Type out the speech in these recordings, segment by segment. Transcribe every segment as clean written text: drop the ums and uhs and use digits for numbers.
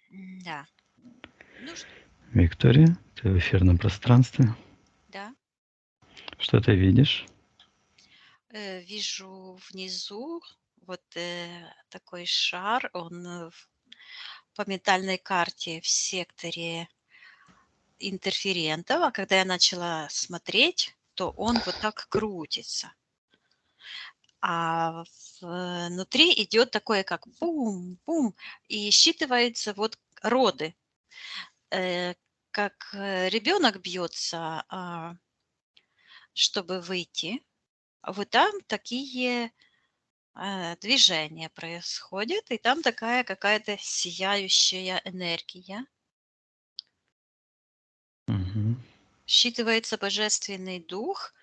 Да. Ну, Виктория, ты в эфирном пространстве. да. Что ты видишь? Вижу внизу вот такой шар, он по ментальной карте в секторе интерферентов, а когда я начала смотреть, то он вот так крутится. А внутри идет такое, как бум-бум, и считывается вот роды. Э, как ребенок бьется, чтобы выйти, вот там такие движения происходят, и там такая какая-то сияющая энергия. Мгм. Считывается божественный дух.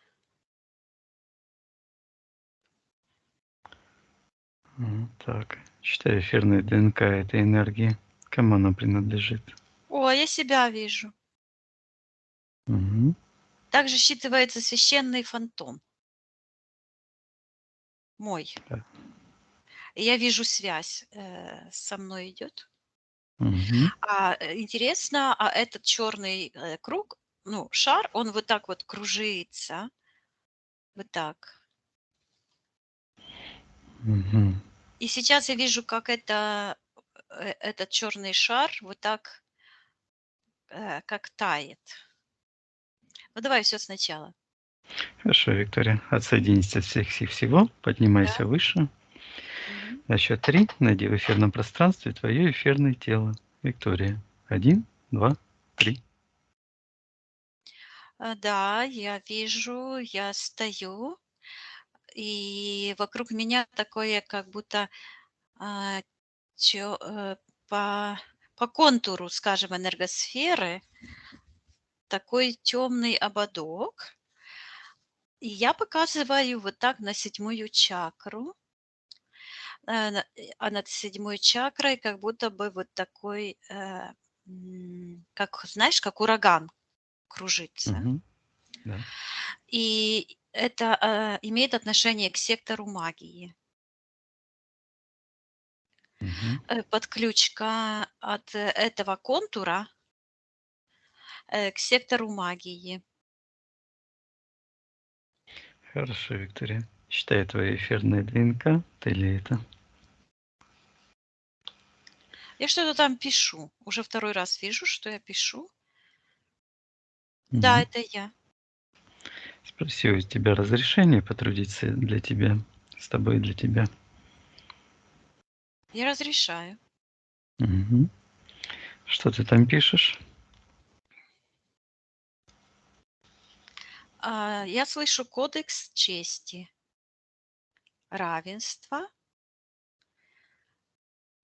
Так, считай, эфирная ДНК этой энергии. Кому она принадлежит? О, я себя вижу. Мгм. Также считывается священный фантом мой. Да. И я вижу связь со мной идет. Мгм. Интересно, а этот черный круг, ну, шар, он вот так вот кружится, вот так. Мгм. И сейчас я вижу, как этот черный шар вот так, как тает. Ну, давай все сначала. Хорошо, Виктория, отсоединись от всех сил всего, Да. поднимайся выше. Мгм. На счет 3 найди в эфирном пространстве твое эфирное тело. Виктория. 1, 2, 3. Да, я вижу, я стою, и вокруг меня такое, как будто а, чё, по контуру, скажем, энергосферы такой темный ободок. И я показываю вот так на седьмую чакру. А над седьмой чакрой как будто бы вот такой, как, знаешь, как ураган кружится. Угу. Да. И это имеет отношение к сектору магии. Угу. Подключка от этого контура к сектору магии. Хорошо, Виктория. Считай, твоя эфирная ДНК. Ты ли это? Я что-то там пишу. Уже второй раз вижу, что я пишу. Да, Угу. это я. Спроси у тебя разрешение потрудиться для тебя, с тобой для тебя. Я разрешаю. Угу. Что ты там пишешь? Я слышу кодекс чести, равенства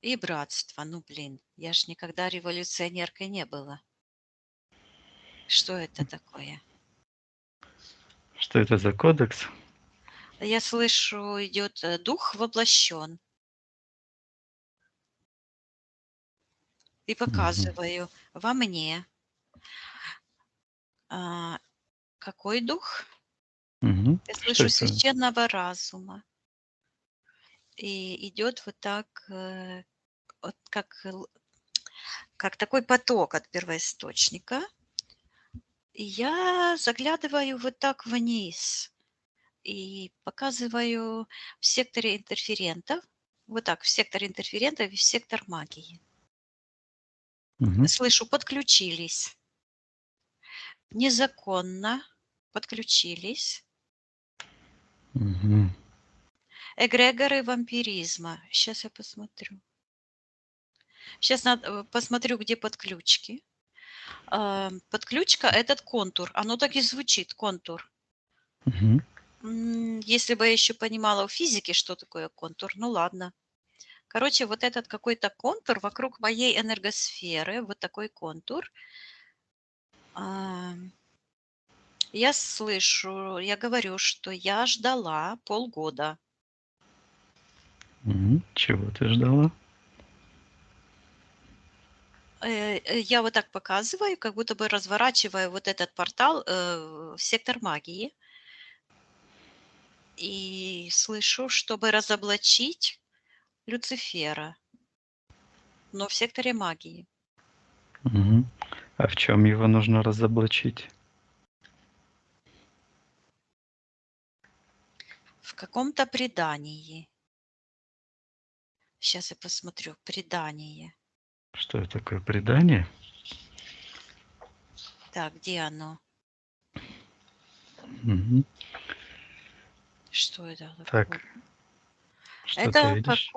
и братства. Ну, блин, я ж никогда революционеркой не была. Что это такое? Что это за кодекс? Я слышу, идет дух воплощен. И Угу. показываю во мне. А, какой дух? Угу. Я Что слышу это? священного разума. И идет вот так, вот как такой поток от первоисточника. И я заглядываю вот так вниз и показываю в секторе интерферентов, вот так, в сектор интерферентов и в сектор магии. Угу. Слышу, подключились. Незаконно подключились. Угу. Эгрегоры вампиризма. Сейчас я посмотрю. Сейчас посмотрю, где подключки. Подключка- этот контур. Оно так и звучит, контур. Угу. Если бы я еще понимала в физике, что такое контур, ну ладно. Короче, вот этот какой-то контур вокруг моей энергосферы, вот такой контур. Я слышу, я говорю, что я ждала полгода. Чего ты ждала? Я вот так показываю, как будто бы разворачиваю вот этот портал в сектор магии. И слышу, чтобы разоблачить Люцифера, но в секторе магии. Мгм. А в чем его нужно разоблачить? В каком-то предании. Сейчас я посмотрю. Предание. Что это такое предание? Так, где оно? Мгм. Что это такое? Так, что ты Это видишь?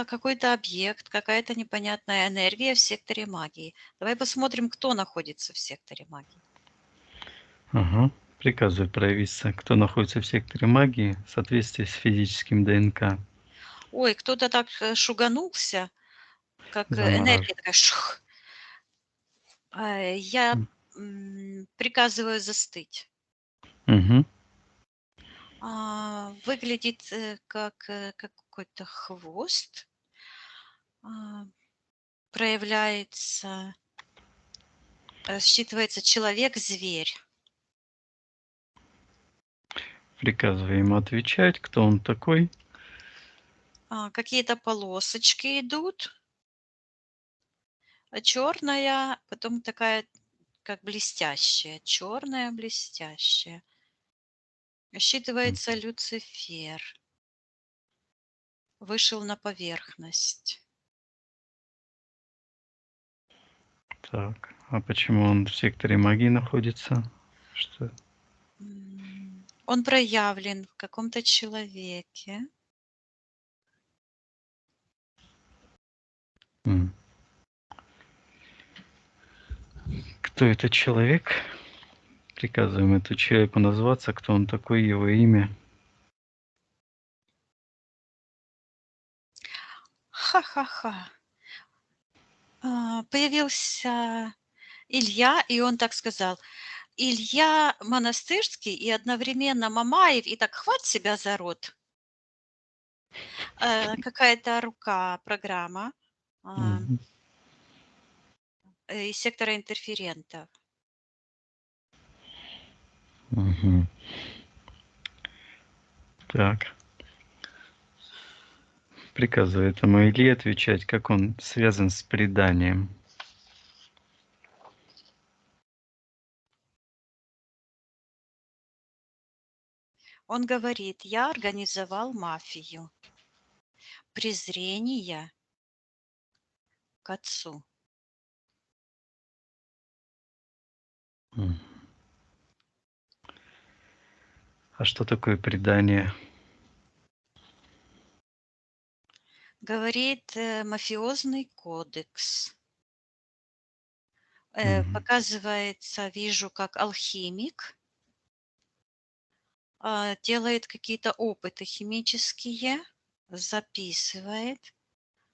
какой-то объект, какая-то непонятная энергия в секторе магии. Давай посмотрим, кто находится в секторе магии. Ага. Приказываю проявиться. Кто находится в секторе магии в соответствии с физическим ДНК. Ой, кто-то так шуганулся, как Замораживаю. энергия такая шух. Я М. приказываю застыть. Мгм. Выглядит как какой-то хвост. А, Проявляется, считывается человек-зверь. Приказываю ему отвечать, кто он такой. Какие-то полосочки идут, черная, потом такая, как блестящая, черная, блестящая. М. Считывается Люцифер, вышел на поверхность. Так, а почему он в секторе магии находится? Что? Он проявлен в каком-то человеке. М. Кто этот человек? Приказываем этому человеку назваться, кто он такой, его имя. Ха-ха-ха. Появился Илья, и он так сказал: Илья Монастырский и одновременно Мамаев, и так хвать себя за рот. Какая-то рука, программа Мгм. из сектора интерферентов. Мгм. Так. Приказываю этому Илье отвечать, как он связан с преданием. Он говорит: я организовал мафию презрения к отцу. М. А что такое предание? Говорит, мафиозный кодекс. Мгм. Показывается, вижу, как алхимик делает какие-то опыты химические, записывает.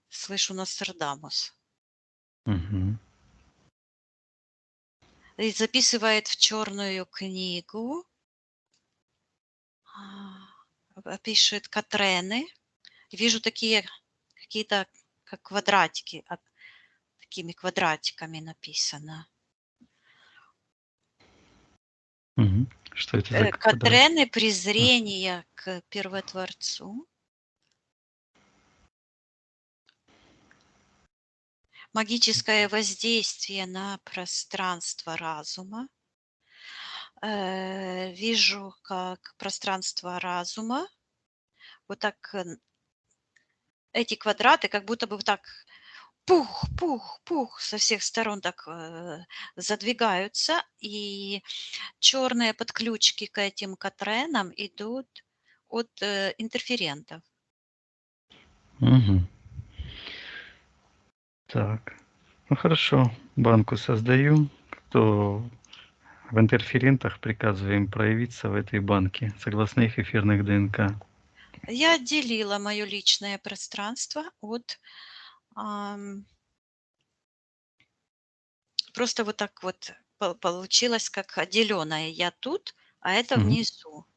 Слышу Нострадамус. Мгм. И записывает в черную книгу, пишет Катрены. Вижу такие какие-то как квадратики, такими квадратиками написано. Мгм. Что это за квадрат? Катрены А. презрения к Первотворцу. Магическое воздействие на пространство разума. Вижу, как пространство разума, вот так эти квадраты, как будто бы вот так пух, пух, пух со всех сторон так задвигаются, и черные подключки к этим катренам идут от интерферентов. Мгм. Так. Ну хорошо. Банку создаю. Кто в интерферентах, приказываем проявиться в этой банке согласно их эфирных ДНК. Я отделила мое личное пространство от просто вот так вот получилось, как отделенное. Я тут, а это Мгм. внизу.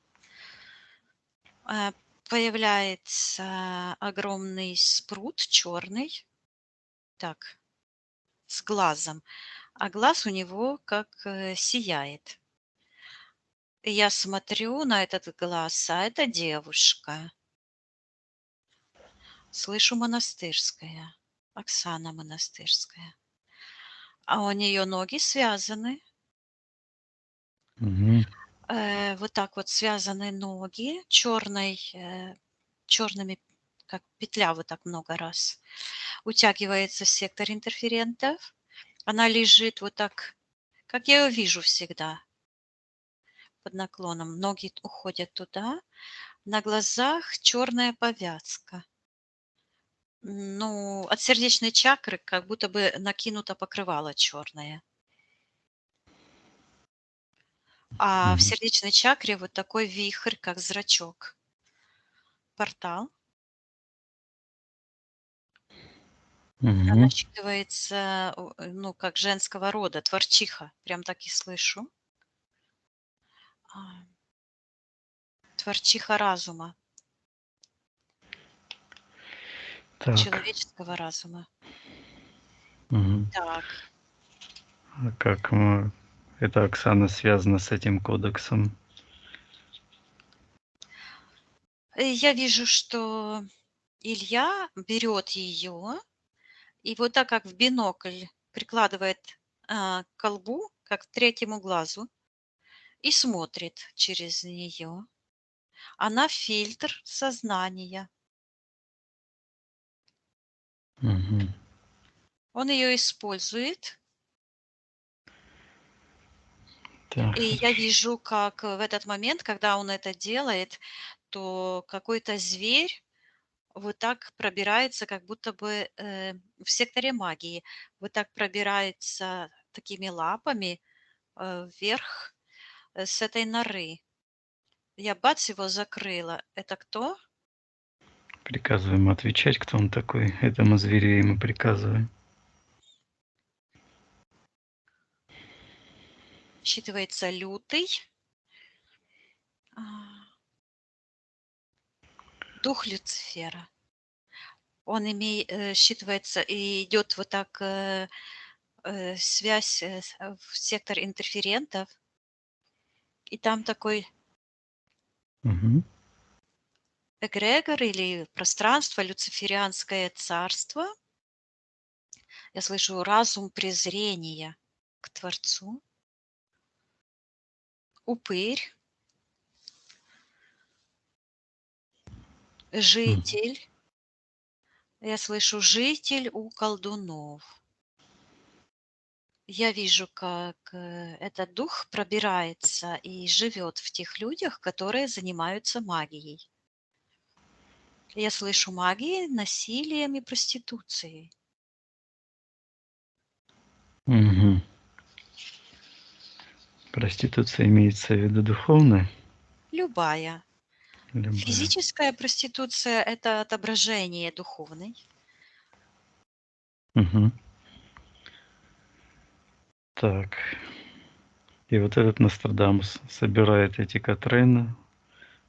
Появляется огромный спрут черный, так, с глазом, а глаз у него как сияет. И я смотрю на этот глаз, а это девушка. Слышу Монастырская, Оксана Монастырская. а у нее ноги связаны. Мгм. Вот так вот связаны ноги черными, как петля вот так много раз. Утягивается сектор интерферентов. Она лежит вот так, как я ее вижу всегда, под наклоном. Ноги уходят туда. На глазах черная повязка. Ну, от сердечной чакры как будто бы накинуто покрывало черное. А в Мгм. сердечной чакре вот такой вихрь, как зрачок. Портал. Она Мгм. считывается, ну, как женского рода, творчиха. Прям так и слышу. А, Творчиха разума, Так. человеческого разума. Мгм. Так, А как эта Оксана связана с этим кодексом? я вижу, что Илья берет ее и вот так, как в бинокль, прикладывает к колбу, как к третьему глазу, и смотрит через нее. Она фильтр сознания. Мгм. Он ее использует. Так, И я хорошо. вижу, как в этот момент, когда он это делает, то какой-то зверь вот так пробирается, как будто бы в секторе магии, вот так пробирается такими лапами вверх с этой норы. Я бац его закрыла. Это кто? Приказываем отвечать, кто он такой. Этому зверю ему приказываем. Считывается лютый. а, Дух Люцифера. Он считывается и идет вот так связь в сектор интерферентов. И там такой Мгм. эгрегор или пространство, люциферианское царство. Я слышу разум презрения к Творцу, упырь, Мгм. житель. Я слышу житель у колдунов. Я вижу, как этот дух пробирается и живет в тех людях, которые занимаются магией. Я слышу магией, насилием и проституцией. Мгм. Проституция имеется в виду духовная? Любая. Любая. Физическая проституция– это отображение духовной. Мгм. Так. И вот этот Нострадамус собирает эти Катрены,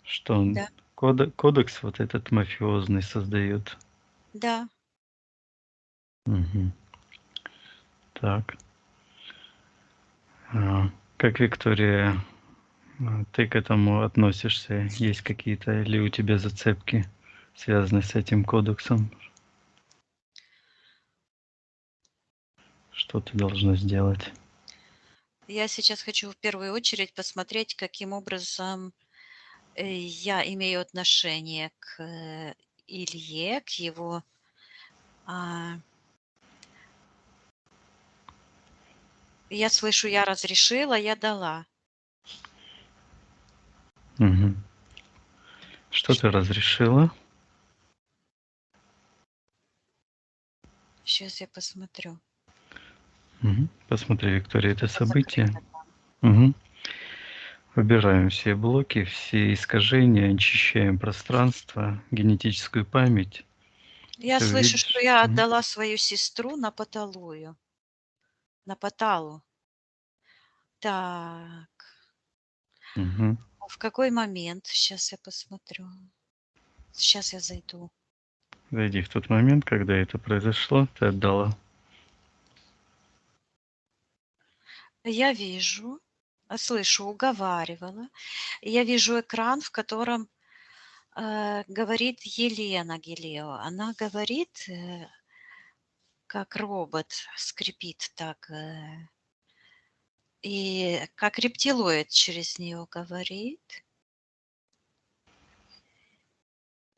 что он Да, кодекс вот этот мафиозный создает. да. Мгм. Так. Как Виктория, ты к этому относишься? Есть какие-то или у тебя зацепки, связанные с этим кодексом? Что ты должна сделать? Я сейчас хочу в первую очередь посмотреть, каким образом я имею отношение к Илье, к его... а, Я слышу, я разрешила, я дала. Мгм. Что ты разрешила? Сейчас я посмотрю. Мгм. Посмотри, Виктория, это Что событие. закрыто там. Мгм. Убираем все блоки, все искажения, очищаем пространство, генетическую память. Я Ты слышу, что увидишь. я Мгм. отдала свою сестру на паталую, на паталу. Так, Мгм. а в какой момент? Сейчас я посмотрю. Сейчас я зайду. Зайди в тот момент, когда это произошло, ты отдала. Я вижу, слышу, уговаривала. Я вижу экран, в котором говорит Елена Гелео. Она говорит, как робот скрипит, так, и как рептилоид через нее говорит.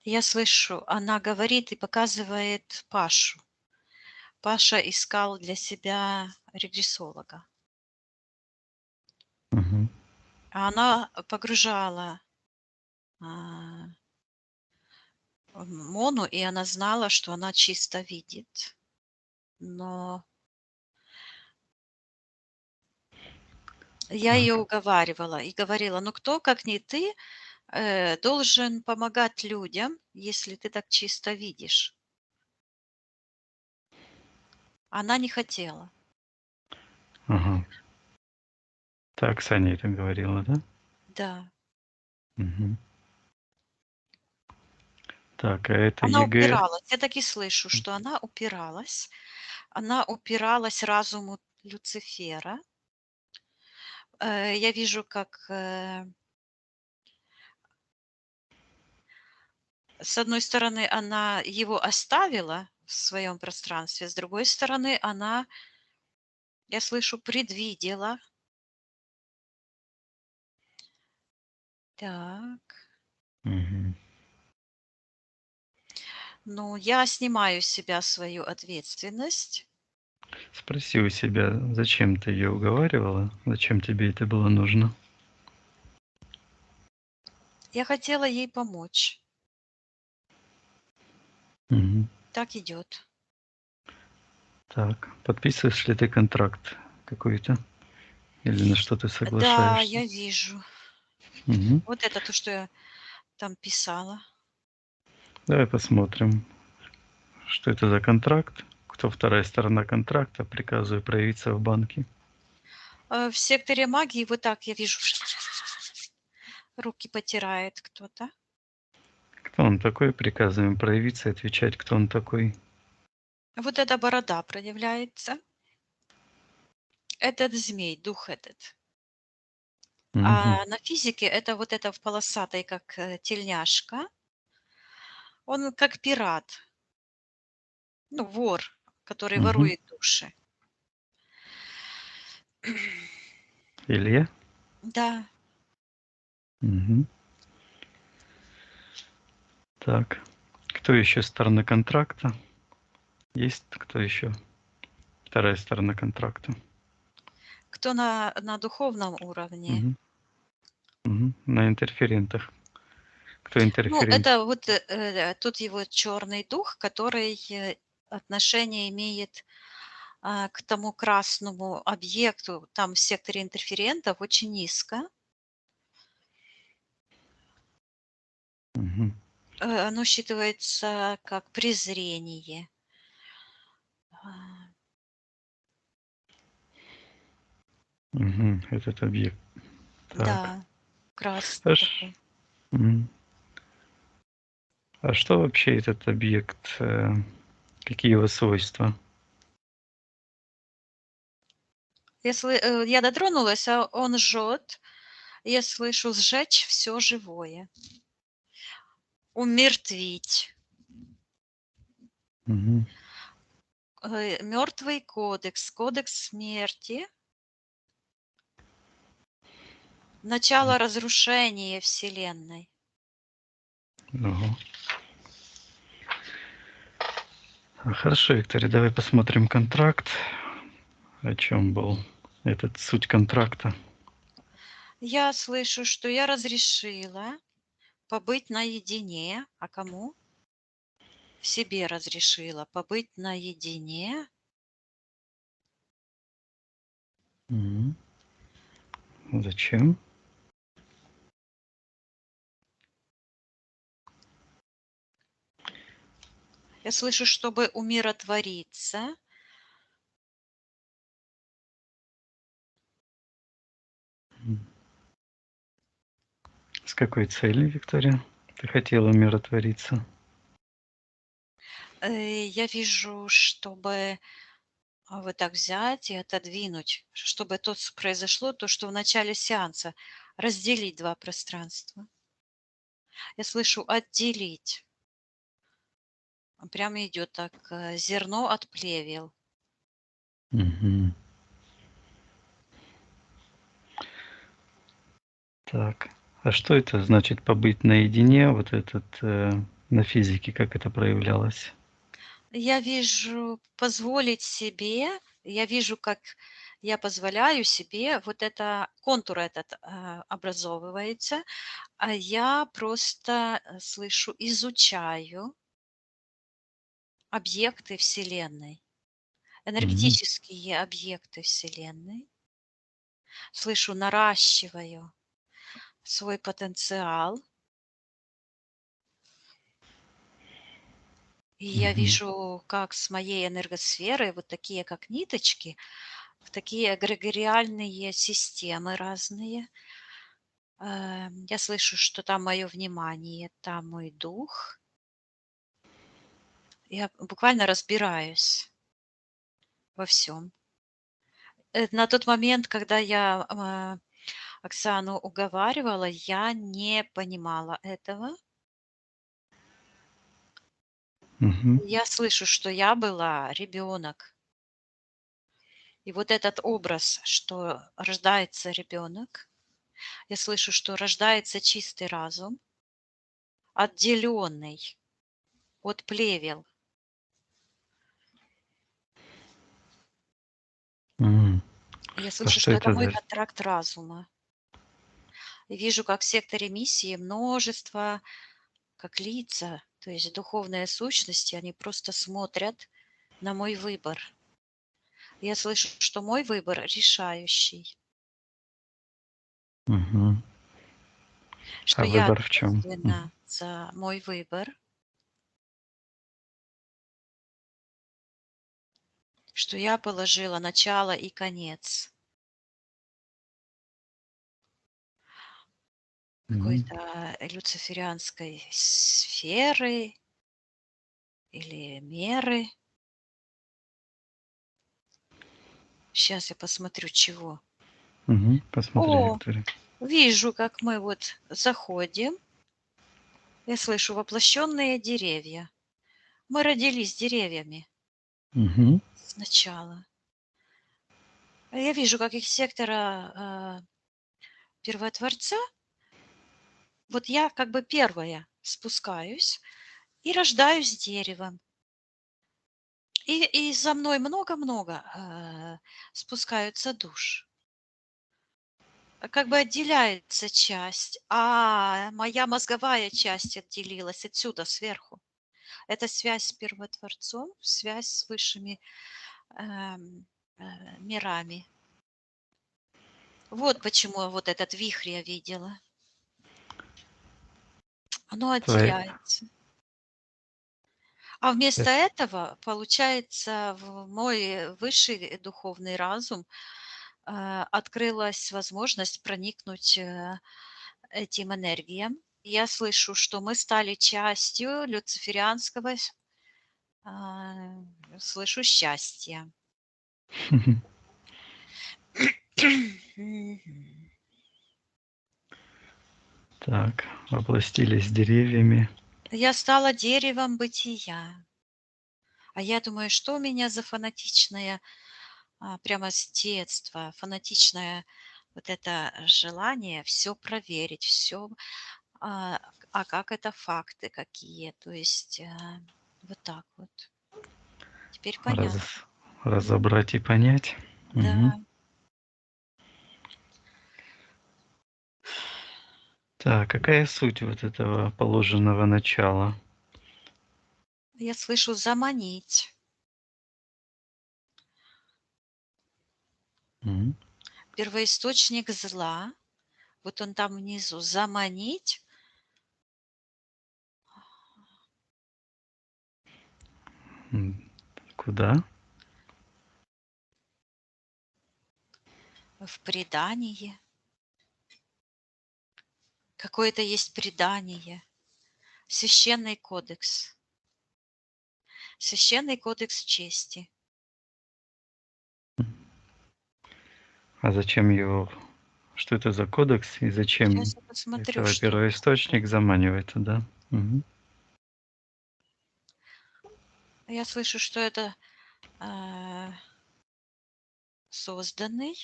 Я слышу, она говорит и показывает Пашу. Паша искал для себя регрессолога. Мгм. А она погружала а, Мону, и она знала, что она чисто видит. Но я ее Так. уговаривала и говорила, ну кто, как не ты, должен помогать людям, если ты так чисто видишь. Она не хотела. Ага. Так, Саня это говорила, да? Да. Мгм. Так, а это Она ЕГЭ? упиралась. Я так и слышу, что она упиралась. Она упиралась разуму Люцифера. Я вижу, как с одной стороны она его оставила в своем пространстве, с другой стороны она, я слышу, предвидела. Так. Мгм. Ну, я снимаю с себя свою ответственность. Спроси у себя, зачем ты ее уговаривала? Зачем тебе это было нужно? Я хотела ей помочь. Мгм. Так идет. Так, подписываешь ли ты контракт какой-то? Или на что ты Да, соглашаешься? я вижу. Мгм. Вот это то, что я там писала. Давай посмотрим, что это за контракт, кто вторая сторона контракта, приказываю проявиться в банке. В секторе магии вот так я вижу, руки потирает кто-то. Кто он такой, приказываем проявиться и отвечать, кто он такой. Вот эта борода проявляется. Этот змей, дух этот. Мгм. А на физике это вот это в полосатой, как тельняшка. Он как пират, ну, вор, который Мгм. ворует души. Илья? Да, Мгм. Так, кто еще сторона контракта? Есть кто еще? Вторая сторона контракта. кто на духовном уровне. Мгм. Мгм. На интерферентах. Кто Ну, интерферент? это вот тут его черный дух, который отношение имеет к тому красному объекту, там в секторе интерферентов очень низко. Мгм. Оно считывается как презрение. А, Мгм. Этот объект. Так. Да, красный Аж- такой. Мгм. А что вообще этот объект? Какие его свойства? Если я дотронулась, а он жжет, я слышу сжечь все живое, умертвить. Мгм. Мертвый кодекс, кодекс смерти, начало разрушения Вселенной. Ого. Хорошо, Виктория, давай посмотрим контракт. О чем был этот суть контракта? Я слышу, что я разрешила побыть наедине. А кому? Себе разрешила побыть наедине. Мгм. Зачем? Я слышу, чтобы умиротвориться. С какой целью, Виктория? Ты хотела умиротвориться? Я вижу, чтобы вот так взять и отодвинуть, чтобы произошло то, что в начале сеанса, разделить два пространства. Я слышу отделить. Прямо идет так, зерно от плевел. Мгм. Так. А что это значит побыть наедине? Вот этот, на физике как это проявлялось? Я вижу позволить себе, я вижу, как я позволяю себе, вот это контур этот, образовывается, а я просто, слышу, изучаю объекты Вселенной, М. энергетические объекты Вселенной. Слышу, наращиваю свой потенциал. И я Мгм. вижу, как с моей энергосферы, вот такие как ниточки, в такие эгрегориальные системы разные. Я слышу, что там мое внимание, там мой дух. Я буквально разбираюсь во всем. На тот момент, когда я Оксану уговаривала, я не понимала этого. Мгм. Я слышу, что я была ребенок. И вот этот образ, что рождается ребенок, я слышу, что рождается чистый разум, отделенный от плевел. М. Я А слышу, что что это это мой за контракт разума. И вижу, как в секторе миссии множество, как лица, то есть духовные сущности, они просто смотрят на мой выбор. Я слышу, что мой выбор решающий, Мгм. что А я выбор в чем? ответственна за мой выбор, что я положила начало и конец какой-то люциферианской сферы или меры. Сейчас я посмотрю, чего. Посмотри, О, Виктория. вижу, как мы вот заходим. Я слышу воплощенные деревья. Мы родились деревьями Мгм. сначала. Я вижу, как из сектора первотворца, вот я как бы первая спускаюсь и рождаюсь деревом. И за мной много-много спускаются душ. Как бы отделяется часть, а моя мозговая часть отделилась отсюда, сверху. Это связь с первотворцом, связь с высшими эм, мирами. Вот почему вот этот вихрь я видела. Оно Твои отделяется. А вместо эт этого, получается, в мой высший духовный разум открылась возможность проникнуть этим энергиям. Я слышу, что мы стали частью люциферианского, а, слышу, счастья. Мгм. Так, воплотились деревьями. Я стала деревом бытия. А я думаю, что у меня за фанатичное, прямо с детства, фанатичное вот это желание все проверить, все, а, а как это факты какие, то есть вот так вот. Теперь Раз понятно. разобрать и понять. Мгм. Да, Так, какая суть вот этого положенного начала? я слышу заманить. М. Первоисточник зла, вот он там внизу, заманить М. Куда? в предание. Какое-то есть предание. Священный кодекс. Священный кодекс чести. А зачем его что это за кодекс и зачем Сейчас я посмотрю, этого что. первоисточник заманивает туда? Мгм. Я слышу, что это э, созданный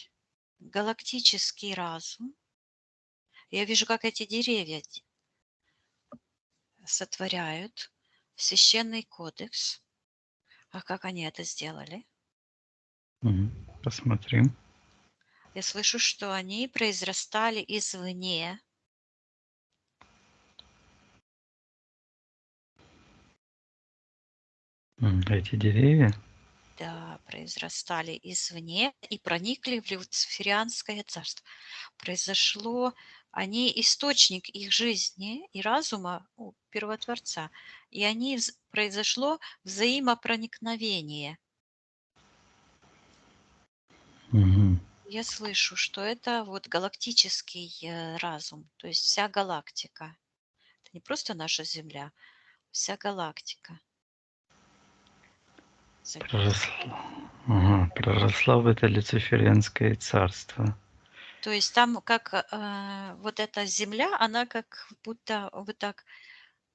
галактический разум. Я вижу, как эти деревья сотворяют священный кодекс. А как они это сделали? Посмотрим. Я слышу, что они произрастали извне. Эти деревья? Да, произрастали извне и проникли в люциферианское царство. Произошло, они источник их жизни и разума у Первотворца, и они произошло взаимопроникновение. Мгм. Я слышу, что это вот галактический разум, то есть вся галактика. Это не просто наша Земля, вся галактика. Проросла в это люциферянское царство. То есть там как вот эта Земля, она как будто вот так,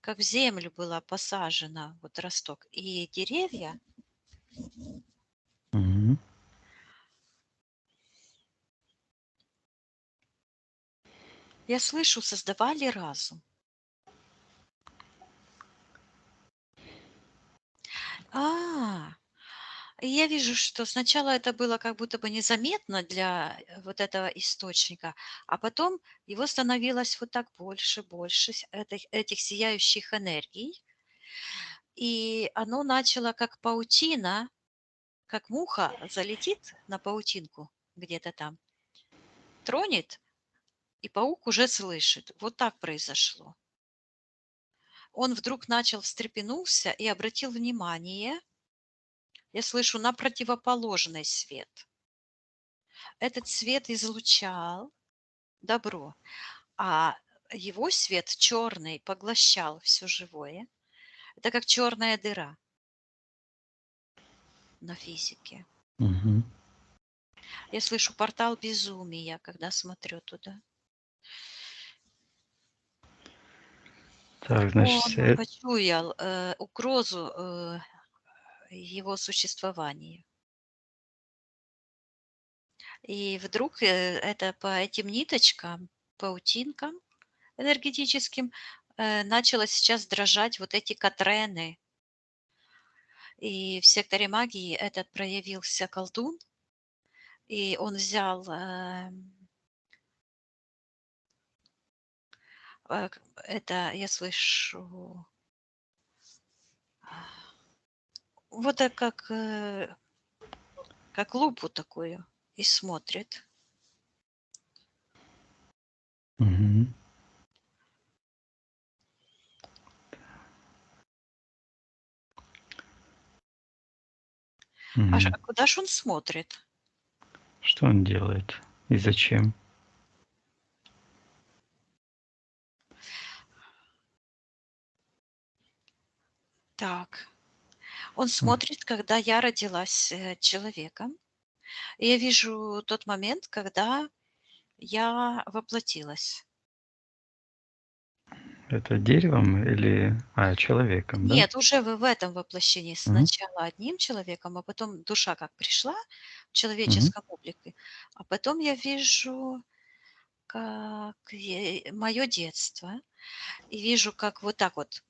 как в землю была посажена, вот росток. И деревья, Мгм. я слышу, создавали разум. А, и я вижу, что сначала это было как будто бы незаметно для вот этого источника, а потом его становилось вот так больше, больше этих сияющих энергий. И оно начало как паутина, как муха залетит на паутинку где-то там, тронет, и паук уже слышит. Вот так произошло. Он вдруг начал встрепенулся и обратил внимание, я слышу, на противоположный свет. Этот свет излучал добро, а его свет черный поглощал все живое. Это как черная дыра на физике. Мгм. Я слышу портал безумия, когда смотрю туда. Так, значит, Он почуял угрозу его существования. И вдруг это по этим ниточкам, паутинкам энергетическим начало сейчас дрожать вот эти катрены. И в секторе магии этот проявился колдун, и он взял это, я слышу, вот так как лупу такую, и смотрит. Мгм. Мгм. А куда ж он смотрит? Что он делает и зачем? Так, он М, смотрит, когда я родилась человеком. И я вижу тот момент, когда я воплотилась. Это деревом или человеком, да? Нет, уже в этом воплощении Мгм. сначала одним человеком, а потом душа как пришла в Мгм. человеческом облике, а потом я вижу, как мое детство, и вижу, как вот так вот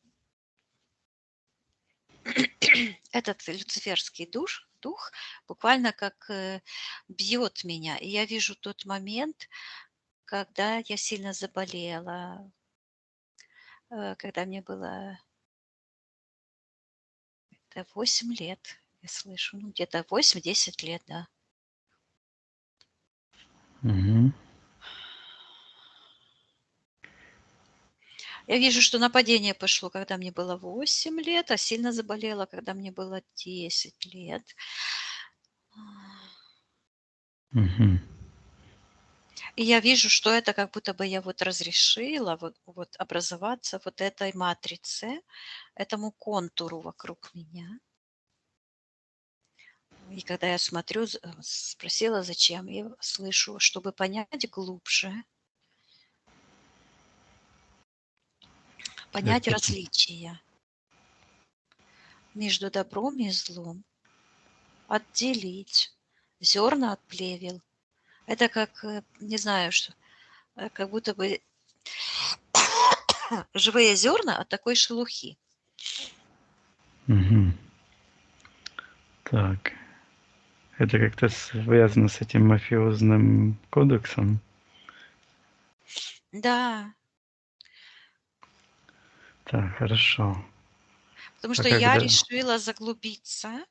этот люциферский дух буквально как бьет меня. И я вижу тот момент, когда я сильно заболела, когда мне было 8 лет, я слышу, ну, где-то 8-10 лет, да. Мгм. Я вижу, что нападение пошло, когда мне было 8 лет, а сильно заболела, когда мне было 10 лет. Мгм. И я вижу, что это как будто бы я вот разрешила вот образоваться вот этой матрице, этому контуру вокруг меня. И когда я смотрю, спросила, зачем, я слышу, чтобы понять глубже, понять Это различия. между добром и злом, отделить зерна от плевел. Это как, не знаю, что, как будто бы живые зерна от такой шелухи. Мгм. Так. Это как-то связано с этим мафиозным кодексом? Да, Так, хорошо. потому А что я когда... решила заглубиться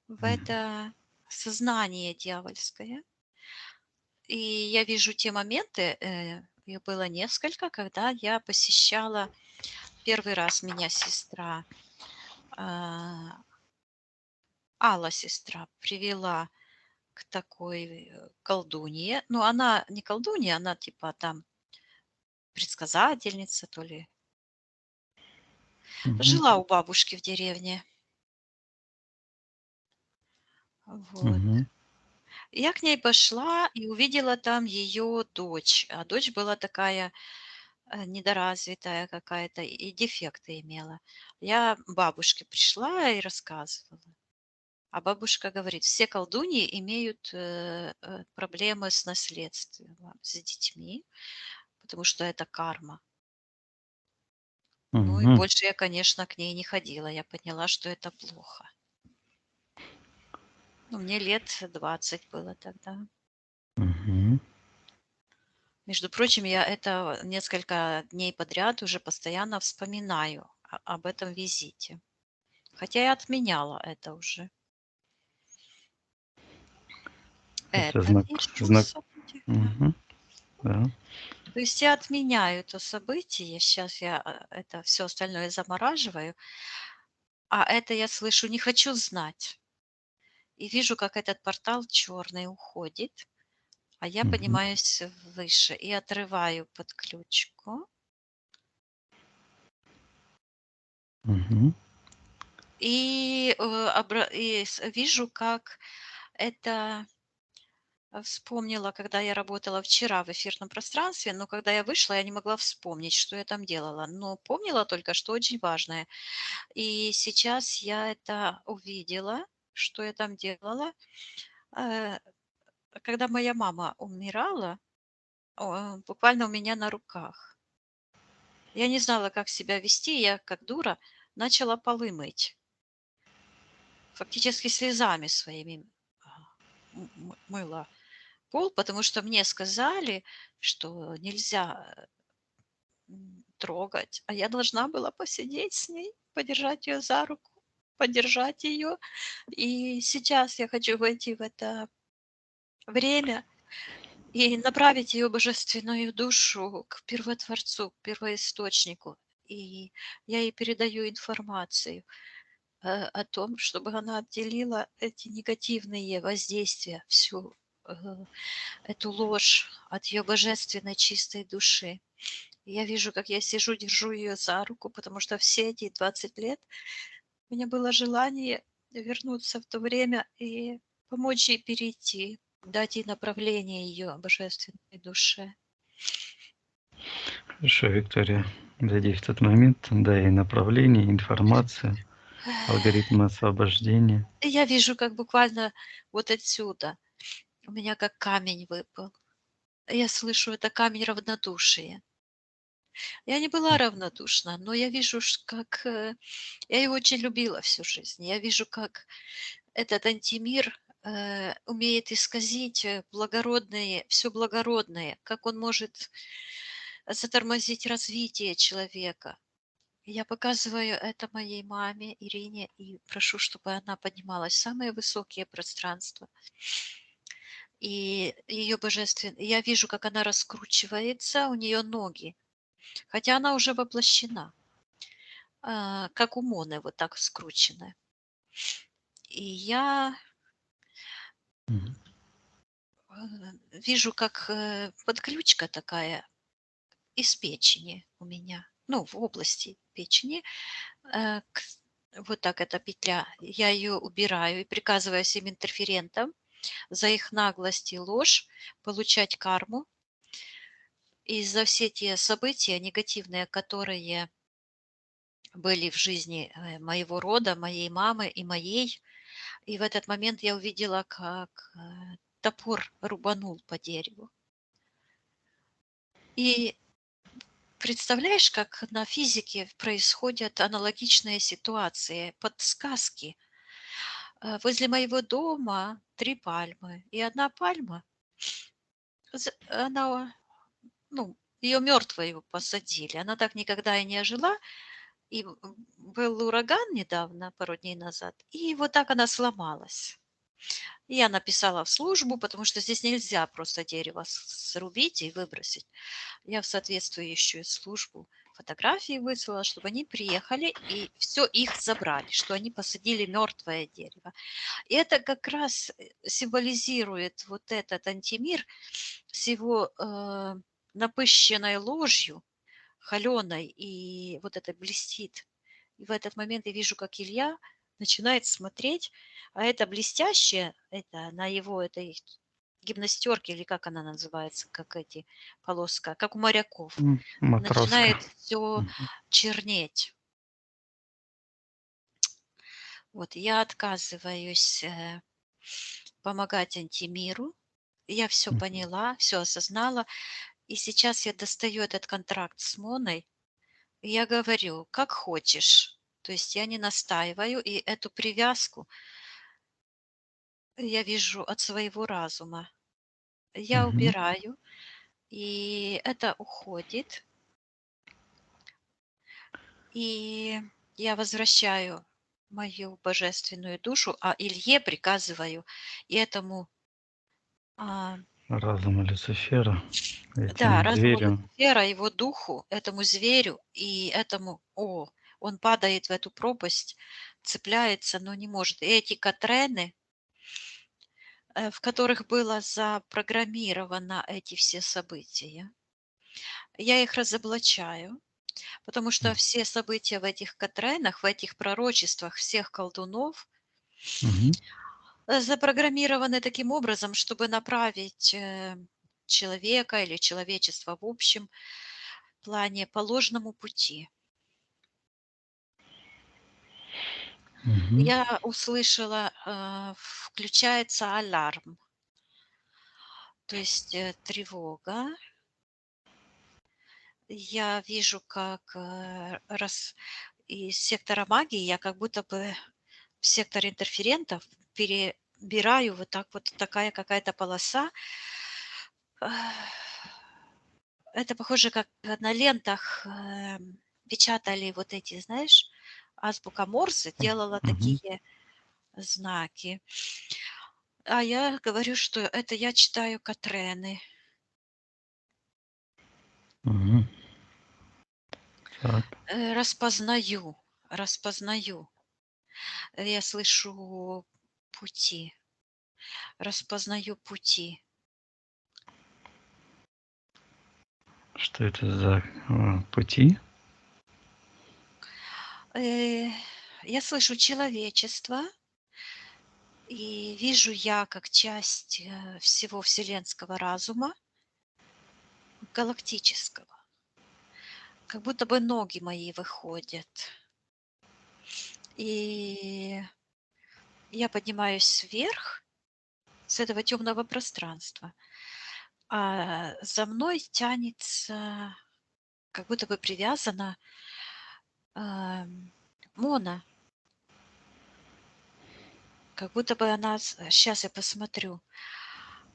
в это сознание дьявольское. И я вижу те моменты, их было несколько, когда я посещала первый раз меня сестра, а, Алла сестра привела к такой колдунье. Ну, она не колдунья, она типа там предсказательница, то ли. Мгм. Жила у бабушки в деревне. Вот. Мгм. Я к ней пошла и увидела там ее дочь. А дочь была такая недоразвитая какая-то и дефекты имела. Я бабушке пришла и рассказывала. А бабушка говорит, все колдуньи имеют проблемы с наследством, с детьми, потому что это карма. Ну и Мгм. больше я, конечно, к ней не ходила. Я поняла, что это плохо. Ну, мне лет 20 было тогда. Мгм. Между прочим, я это несколько дней подряд уже постоянно вспоминаю об этом визите. Хотя я отменяла это уже. Это Это вижу знак. событие, да. Мгм. Да. То есть я отменяю это событие, сейчас я это все остальное замораживаю, а это я слышу, не хочу знать. И вижу, как этот портал черный уходит, а я Мгм. поднимаюсь выше и отрываю подключку. Мгм. И, вижу, как это вспомнила, когда я работала вчера в эфирном пространстве, но когда я вышла, я не могла вспомнить, что я там делала. Но помнила только, что очень важное. И сейчас я это увидела, что я там делала. Э, Когда моя мама умирала, буквально у меня на руках. Я не знала, как себя вести, я, как дура, начала полы мыть. Фактически слезами своими а, мыла пол, потому что мне сказали, что нельзя трогать, а я должна была посидеть с ней, подержать ее за руку, подержать ее. И сейчас я хочу войти в это время и направить ее божественную душу к первотворцу, к первоисточнику. И я ей передаю информацию о том, чтобы она отделила эти негативные воздействия, всю э, эту ложь от ее божественной чистой души. И я вижу, как я сижу, держу ее за руку, потому что все эти 20 лет у меня было желание вернуться в то время и помочь ей перейти, дать ей направление ее божественной душе. Хорошо, Виктория. Зайди в тот момент, дай направление, информацию, алгоритм освобождения. И я вижу, как буквально вот отсюда у меня как камень выпал. Я слышу, это камень равнодушия. Я не была равнодушна, но я вижу, как я его очень любила всю жизнь. Я вижу, как этот антимир умеет исказить благородное, все благородное, как он может затормозить развитие человека. Я показываю это моей маме Ирине и прошу, чтобы она поднималась в самые высокие пространства. И ее божественно... Я вижу, как она раскручивается, у нее ноги, хотя она уже воплощена, как у Моны, вот так скручены. И я Мгм. вижу, как подключка такая из печени у меня, ну, в области печени. Вот так эта петля. Я ее убираю и приказываю всем интерферентам за их наглость и ложь получать карму. И за все те события негативные, которые были в жизни моего рода, моей мамы и моей. И в этот момент я увидела, как топор рубанул по дереву. И представляешь, как на физике происходят аналогичные ситуации, подсказки. Возле моего дома 3 пальмы, и одна пальма, она, ну, ее мертвую посадили. Она так никогда и не ожила. И был ураган недавно, пару дней назад, и вот так она сломалась. Я написала в службу, потому что здесь нельзя просто дерево срубить и выбросить. Я в соответствующую службу фотографии выслала, чтобы они приехали и все их забрали, что они посадили мертвое дерево. И это как раз символизирует вот этот антимир с его напыщенной ложью, холеной, и вот это блестит. И в этот момент я вижу, как Илья начинает смотреть, а это блестящее, это на его этой гимнастерке, или как она называется, как эти полоска, как у моряков, Матроска. начинает все Мгм. чернеть. Вот я отказываюсь помогать антимиру. Я все Мгм. поняла, все осознала. И сейчас я достаю этот контракт с Моной, и я говорю, как хочешь. То есть я не настаиваю, и эту привязку я вижу от своего разума. Я Мгм. убираю, и это уходит, и я возвращаю мою божественную душу, а Илье приказываю и этому, а, Разума Люцифера, да, этим разуму зверю. Люцифера, его духу, этому зверю и этому, он падает в эту пропасть, цепляется, но не может. И эти Катрены, в которых было запрограммировано эти все события, я их разоблачаю. Потому что М. все события в этих Катренах, в этих пророчествах всех колдунов Мгм. запрограммированы таким образом, чтобы направить человека или человечество в общем плане по ложному пути. Мгм. Я услышала, включается аларм, то есть тревога. Я вижу, как из сектора магии я как будто бы в сектор интерферентов перебираю вот так вот, такая какая-то полоса. Это похоже, как на лентах печатали вот эти, знаешь, азбука Морзе делала Мгм. такие знаки. А я говорю, что это я читаю Катрены. Мгм. Так. Распознаю. Я слышу пути, распознаю пути. Что это за пути? Э, я слышу человечество, и вижу я как часть всего вселенского разума, галактического. Как будто бы ноги мои выходят. И я поднимаюсь вверх с этого темного пространства, а за мной тянется, как будто бы привязана Мона, как будто бы она, сейчас я посмотрю,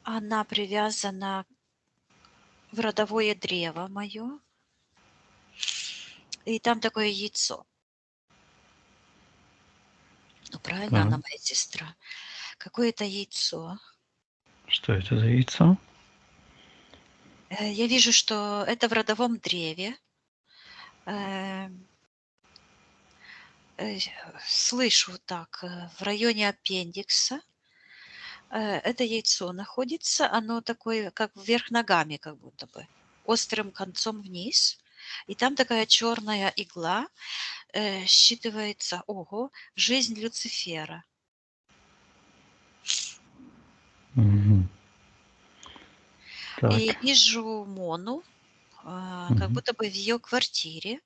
она привязана в родовое древо мое, и там такое яйцо. Ну, правильно, она Так. моя сестра. Какое-то яйцо. Что это за яйцо? Я вижу, что это в родовом древе. Эм, э, Слышу так, в районе аппендикса. Это яйцо находится, оно такое, как вверх ногами, как будто бы, острым концом вниз. И там такая черная игла, считывается, ого, жизнь Люцифера. Мгм. И Так. вижу Мону, как Мгм. будто бы в ее квартире.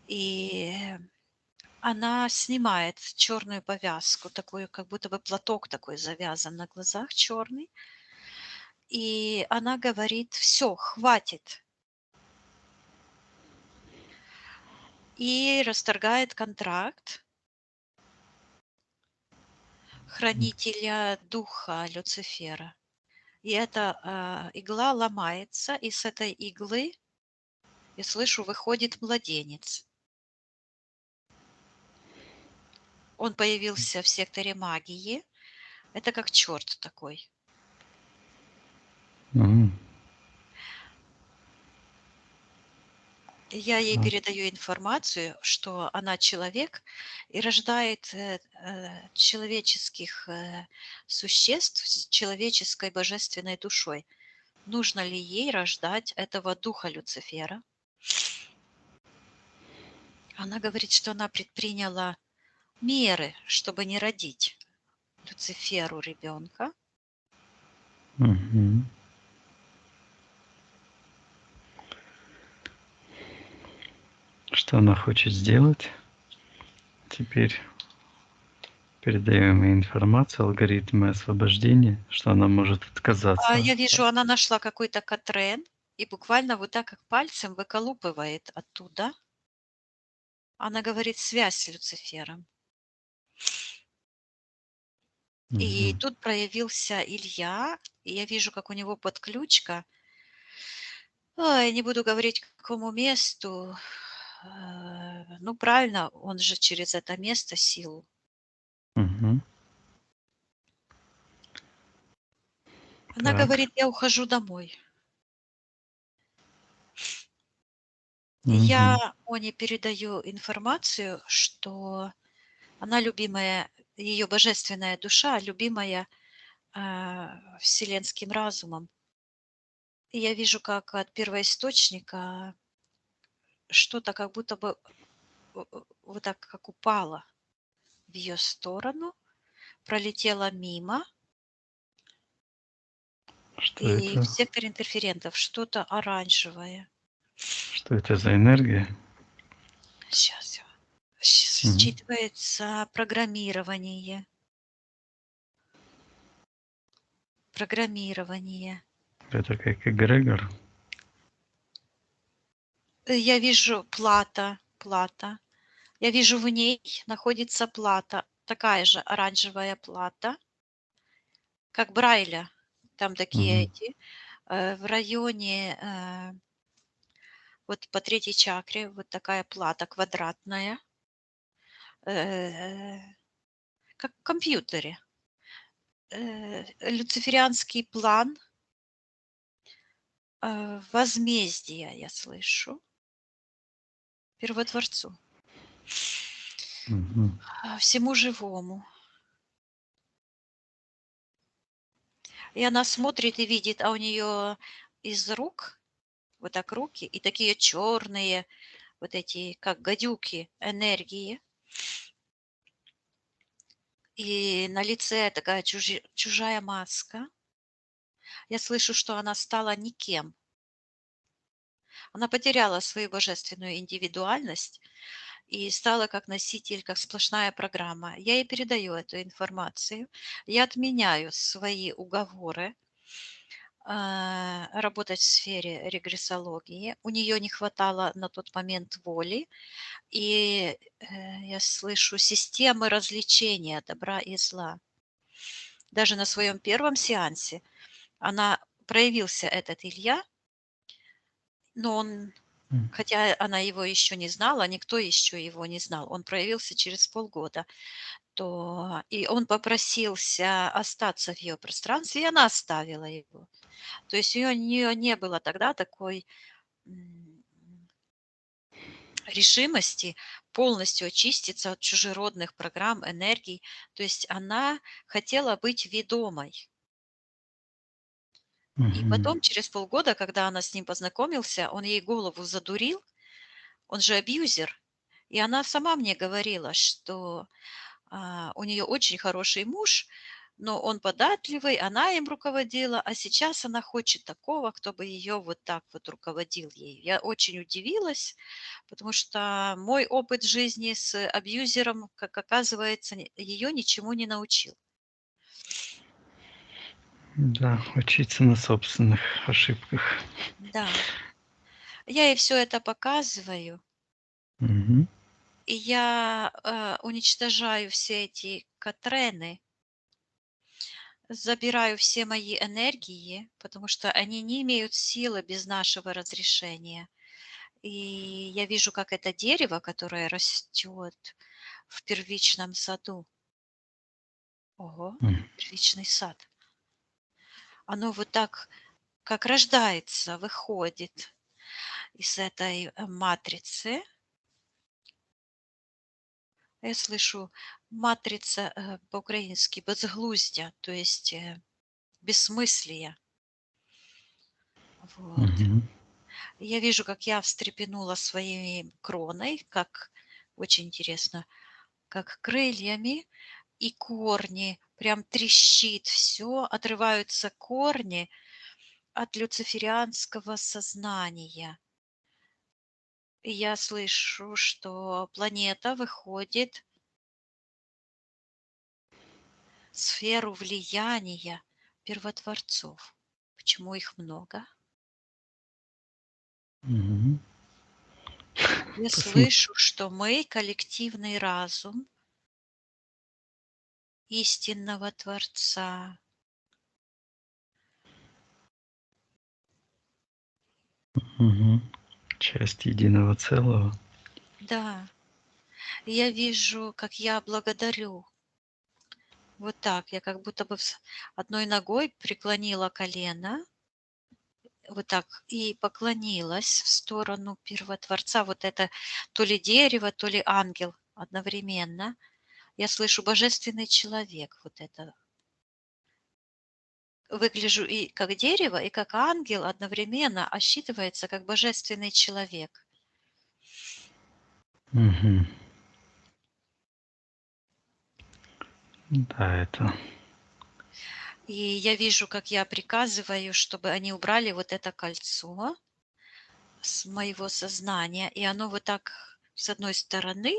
И она снимает черную повязку, такую, как будто бы платок такой завязан на глазах черный. И она говорит: "Все, хватит". И расторгает контракт хранителя духа Люцифера. И эта, игла ломается, и с этой иглы, я слышу, выходит младенец. Он появился в секторе магии. Это как черт такой. М, И я ей так. передаю информацию, что она человек и рождает, человеческих, существ с человеческой божественной душой. Нужно ли ей рождать этого духа Люцифера? Она говорит, что она предприняла меры, чтобы не родить Люциферу ребенка. Мгм. Что она хочет сделать? Теперь передаем ей информацию, алгоритмы освобождения, что она может отказаться. Я вижу, она нашла какой-то катрен и буквально вот так, как пальцем выколупывает оттуда. Она говорит: "Связь с Люцифером". И Мгм. тут проявился Илья, и я вижу, как у него подключка. Ой, не буду говорить, к какому месту. Ну, правильно, он же через это место силу. Мгм. Она Так. говорит: "Я ухожу домой". Мгм. Я Оне передаю информацию, что она любимая, ее божественная душа, любимая, вселенским разумом. И я вижу, как от первоисточника что-то как будто бы вот так как упало в ее сторону, пролетело мимо, Что и в это? сектор интерферентов что-то оранжевое. Что это за энергия? Сейчас Мгм. считывается программирование. Программирование. Это как эгрегор? Я вижу плата. Я вижу, в ней находится плата, такая же оранжевая плата, как Брайля. Там такие Мгм. эти, в районе, вот по третьей чакре вот такая плата квадратная, э, как в компьютере. Люциферианский план, возмездия, я слышу, Первотворцу, Мгм. всему живому. И она смотрит и видит, а у нее из рук вот так руки и такие черные, вот эти, как гадюки, энергии. И на лице такая чужая маска. Я слышу, что она стала никем. Она потеряла свою божественную индивидуальность и стала как носитель, как сплошная программа. Я ей передаю эту информацию. Я отменяю свои уговоры работать в сфере регрессологии. У нее не хватало на тот момент воли. И, я слышу системы развлечения добра и зла. Даже на своем первом сеансе проявился этот Илья, но он, М. хотя она его еще не знала, никто еще его не знал, он проявился через полгода, и он попросился остаться в ее пространстве, и она оставила его. То есть у нее не было тогда такой, м, решимости полностью очиститься от чужеродных программ, энергий. То есть она хотела быть ведомой. И Мгм. потом, через полгода, когда она с ним познакомился, он ей голову задурил, он же абьюзер. И она сама мне говорила, что у нее очень хороший муж, но он податливый, она им руководила, а сейчас она хочет такого, кто бы ее вот так вот руководил ею. Я очень удивилась, потому что мой опыт жизни с абьюзером, как оказывается, ее ничему не научил. Да, учиться на собственных ошибках. Да. Я ей все это показываю, Мгм. и я, уничтожаю все эти катрены, забираю все мои энергии, потому что они не имеют силы без нашего разрешения. И я вижу, как это дерево, которое растет в первичном саду. Ого, М. первичный сад. Оно вот так, как рождается, выходит из этой матрицы. Я слышу матрица, по-украински безглуздя, то есть бессмыслие. Вот. Мгм. Я вижу, как я встрепенула своей кроной, как очень интересно, как крыльями, и корни, прям трещит все, отрываются корни от люциферианского сознания. И я слышу, что планета выходит в сферу влияния первотворцов. Почему их много? Мгм. Я Посмотри. слышу, что мы коллективный разум истинного Творца. Мгм. Часть единого целого. Да, и я вижу, как я благодарю. Вот так, я как будто бы одной ногой преклонила колено, вот так, и поклонилась в сторону Первотворца. Вот это то ли дерево, то ли ангел одновременно. Я слышу божественный человек, вот это. Выгляжу и как дерево, и как ангел одновременно, а считывается как божественный человек. Мгм. Да, это И я вижу, как я приказываю, чтобы они убрали вот это кольцо с моего сознания, и оно вот так с одной стороны,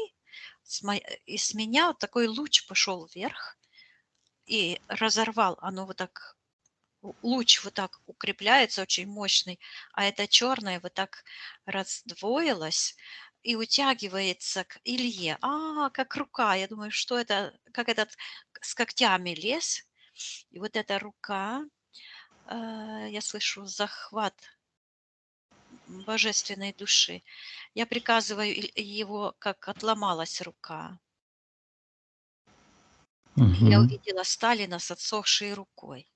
из меня вот такой луч пошел вверх и разорвал. Оно вот так, луч вот так укрепляется, очень мощный, а это черное вот так раздвоилось и утягивается к Илье. Как рука. Я думаю, что это, как этот с когтями лез. И вот эта рука, я слышу захват божественной души. Я приказываю его, как отломалась рука. И я Мгм. увидела Сталина с отсохшей рукой.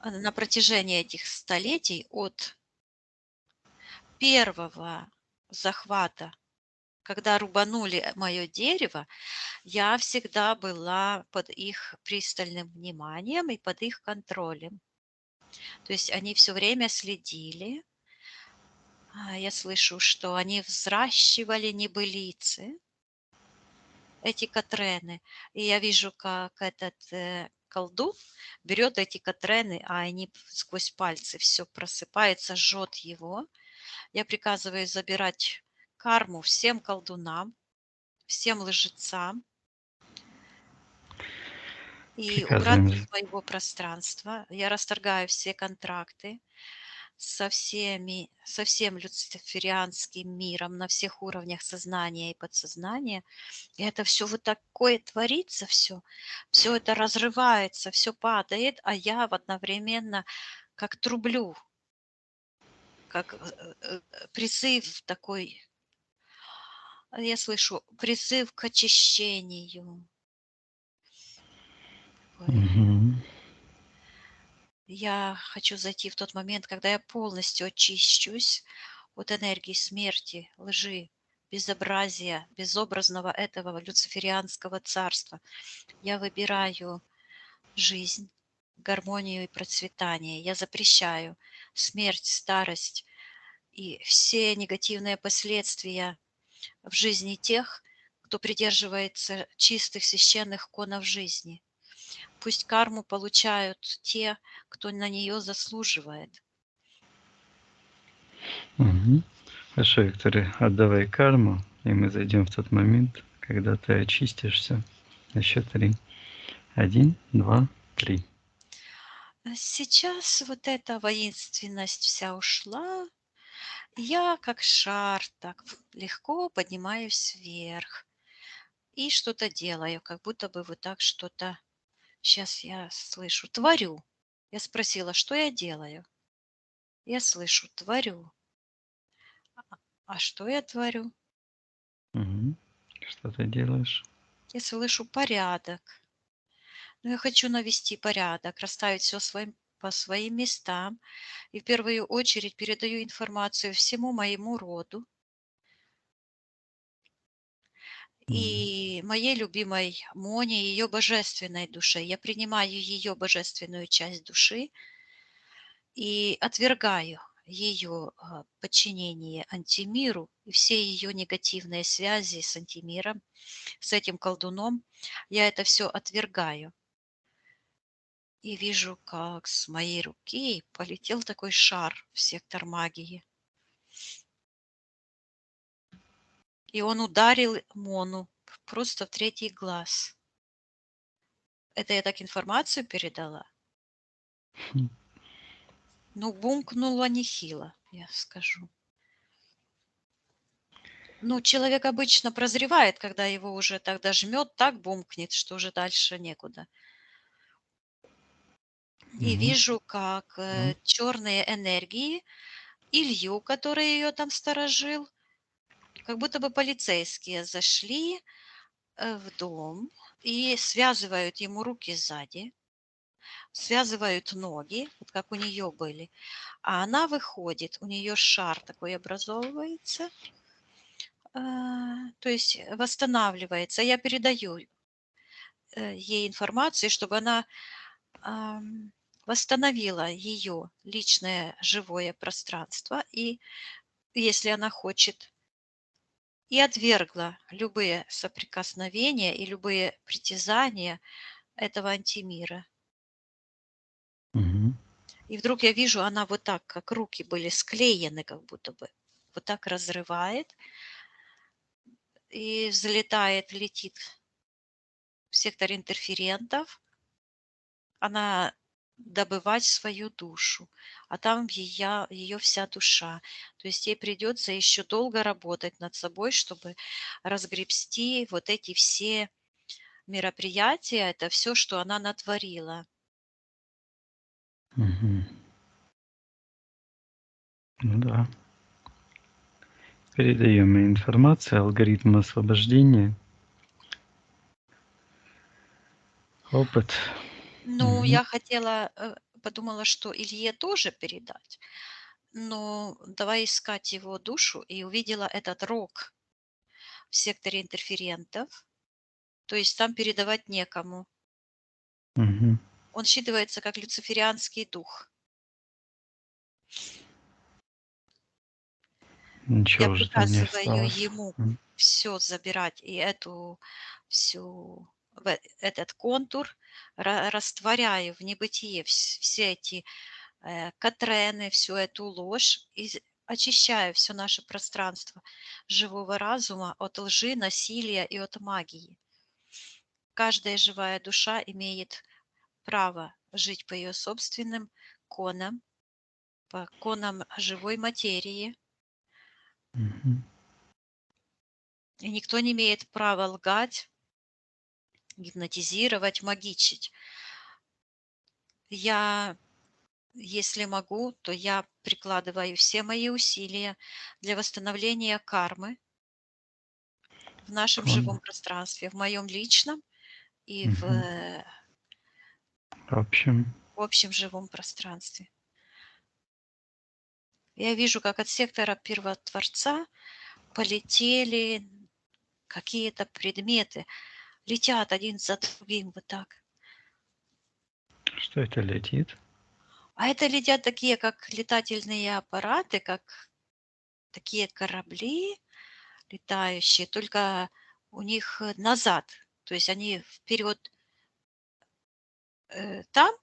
На протяжении этих столетий от первого захвата, когда рубанули мое дерево, я всегда была под их пристальным вниманием и под их контролем. То есть они все время следили. Я слышу, что они взращивали небылицы, эти катрены. И я вижу, как этот колдун берет эти катрены, а они сквозь пальцы все просыпается, жжет его. Я приказываю забирать карму всем колдунам, всем лжецам и Приказываем. убраться с моего пространства. Я расторгаю все контракты со всем люциферианским миром на всех уровнях сознания и подсознания. И это все вот такое творится, все это разрывается, все падает, а я в одновременно как трублю, как, призыв такой, я слышу призыв к очищению такой. Мгм. Я хочу зайти в тот момент, когда я полностью очищусь от энергии смерти, лжи, безобразия, безобразного этого люциферианского царства. Я выбираю жизнь, гармонию и процветание. Я запрещаю смерть, старость и все негативные последствия в жизни тех, кто придерживается чистых священных конов жизни. пусть карму получают те, кто на нее заслуживает. Мгм. Хорошо, Виктория, отдавай карму, и мы зайдем в тот момент, когда ты очистишься. На счет 3. 1, 2, 3. Сейчас вот эта воинственность вся ушла. Я как шар так легко поднимаюсь вверх и что-то делаю, как будто бы вот так что-то. Сейчас я слышу, творю. Я спросила, что я делаю? Я слышу, творю. А что я творю? Мгм. Что ты делаешь? Я слышу порядок. Но я хочу навести порядок, расставить все по своим местам. И в первую очередь передаю информацию всему моему роду Мгм. и моей любимой Моне, ее божественной душе. Я принимаю ее божественную часть души и отвергаю ее подчинение антимиру и все ее негативные связи с антимиром, с этим колдуном. Я это все отвергаю. И вижу, как с моей руки полетел такой шар в сектор магии. И он ударил Мону просто в третий глаз. Это я так информацию передала? Хм. Ну, бумкнуло нехило, я скажу. Ну, человек обычно прозревает, когда его уже тогда жмет, так бумкнет, что уже дальше некуда. И Мгм. вижу, как Да. черные энергии, Илью, который ее там сторожил, как будто бы полицейские зашли в дом и связывают ему руки сзади, связывают ноги, вот как у нее были, а она выходит, у нее шар такой образовывается, то есть восстанавливается. Я передаю ей информацию, чтобы она ам, восстановила ее личное живое пространство, и если она хочет, и отвергла любые соприкосновения и любые притязания этого антимира. Мгм. И вдруг я вижу, она вот так, как руки были склеены, как будто бы, вот так разрывает и взлетает, летит в сектор интерферентов. Она добывать свою душу, а там ее вся душа. То есть ей придется еще долго работать над собой, чтобы разгребсти вот эти все мероприятия, это все, что она натворила. Мгм. Ну да. Передаем ей информацию, алгоритм освобождения, опыт. Ну, Мгм. я хотела, подумала, что Илье тоже передать. Но давай искать его душу, и увидела этот рог в секторе интерферентов. То есть там передавать некому. Мгм. Он считывается как люциферианский дух. Я Ничего уже там не приказываю осталось. ему все забирать и эту всю этот контур, растворяю в небытие все эти катрены, всю эту ложь, и очищаю все наше пространство живого разума от лжи, насилия и от магии. Каждая живая душа имеет право жить по ее собственным конам, по конам живой материи, Мгм. и никто не имеет права лгать, гипнотизировать, магичить. Я, если могу, то я прикладываю все мои усилия для восстановления кармы в нашем живом Понял. пространстве, в моем личном и Мгм. В общем, в общем живом пространстве. Я вижу, как от сектора первотворца полетели какие-то предметы, летят один за другим вот так. что это летит? А это летят такие, как летательные аппараты, как такие корабли летающие, только у них назад. То есть они вперед там,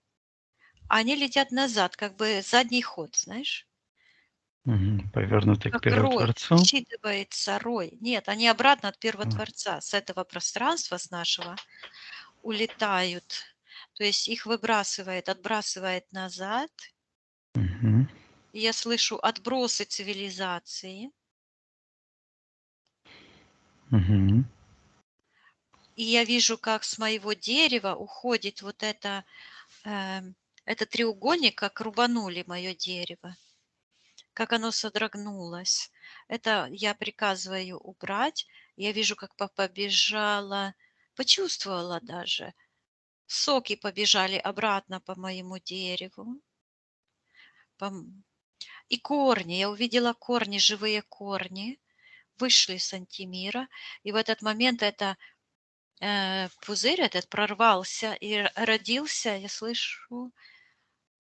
а они летят назад, как бы задний ход, знаешь? Повернутый к Как рой, Первотворцу. считывается рой. Нет, они обратно от А, Первотворца, с этого пространства, с нашего, улетают. То есть их выбрасывает, отбрасывает назад. мгм, И я слышу отбросы цивилизации. мгм, И я вижу, как с моего дерева уходит вот это, этот треугольник, как рубанули мое дерево, как оно содрогнулось. Это я приказываю убрать. Я вижу, как побежала, почувствовала даже. Соки побежали обратно по моему дереву. И корни, я увидела корни, живые корни, вышли с антимира. И в этот момент это пузырь этот прорвался и родился, я слышу,